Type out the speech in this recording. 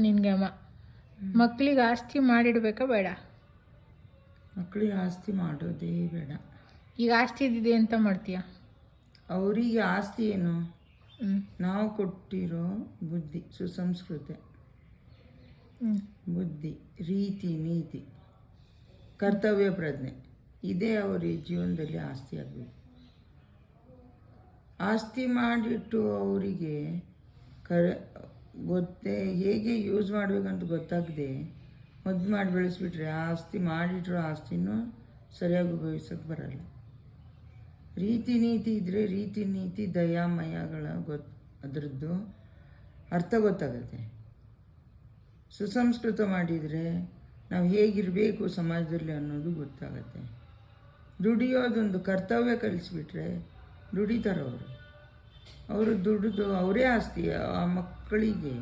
ನಿನಗೆ ಮಕ್ಕಳಿಗೆ ಆಸ್ತಿ ಮಾಡಿಡ್ಬೇಕಾ ಬೇಡ? ಮಕ್ಕಳಿಗೆ ಆಸ್ತಿ ಮಾಡೋದೇ ಬೇಡ. ಈಗ ಆಸ್ತಿ ಇದ್ದಿದೆ ಅಂತ ಮಾಡ್ತೀಯ? ಅವರಿಗೆ ಆಸ್ತಿ ಏನು? ನಾವು ಕೊಟ್ಟಿರೋ ಬುದ್ಧಿ, ಸುಸಂಸ್ಕೃತಿ, ಬುದ್ಧಿ, ರೀತಿ ನೀತಿ, ಕರ್ತವ್ಯ ಪ್ರಜ್ಞೆ, ಇದೇ ಅವರ ಜೀವನದಲ್ಲಿ ಆಸ್ತಿ ಆಗಬೇಕು. ಆಸ್ತಿ ಮಾಡಿಟ್ಟು ಅವರಿಗೆ ಹೇಗೆ ಯೂಸ್ ಮಾಡಬೇಕಂತ ಗೊತ್ತಾಗದೆ ಮದ್ದು ಮಾಡಿ ಬೆಳೆಸ್ಬಿಟ್ರೆ ಆಸ್ತಿ ಮಾಡಿಟ್ರು ಆಸ್ತಿನೂ ಸರಿಯಾಗಿ ಉಪಯೋಗಿಸೋಕ್ಕೆ ಬರಲ್ಲ. ರೀತಿ ನೀತಿ ಇದ್ದರೆ ರೀತಿ ನೀತಿ ದಯಾಮಯಗಳ ಅದರದ್ದು ಅರ್ಥ ಗೊತ್ತಾಗುತ್ತೆ. ಸುಸಂಸ್ಕೃತ ಮಾಡಿದರೆ ನಾವು ಹೇಗಿರಬೇಕು ಸಮಾಜದಲ್ಲಿ ಅನ್ನೋದು ಗೊತ್ತಾಗತ್ತೆ. ದುಡಿಯೋದೊಂದು ಕರ್ತವ್ಯ ಕಲಿಸ್ಬಿಟ್ರೆ ದುಡಿತಾರೆ ಅವರು ದುಡಿದು ಅವರೇ ಆಸ್ತಿ. ಆ ಮಕ್ಕಳಿಗೆ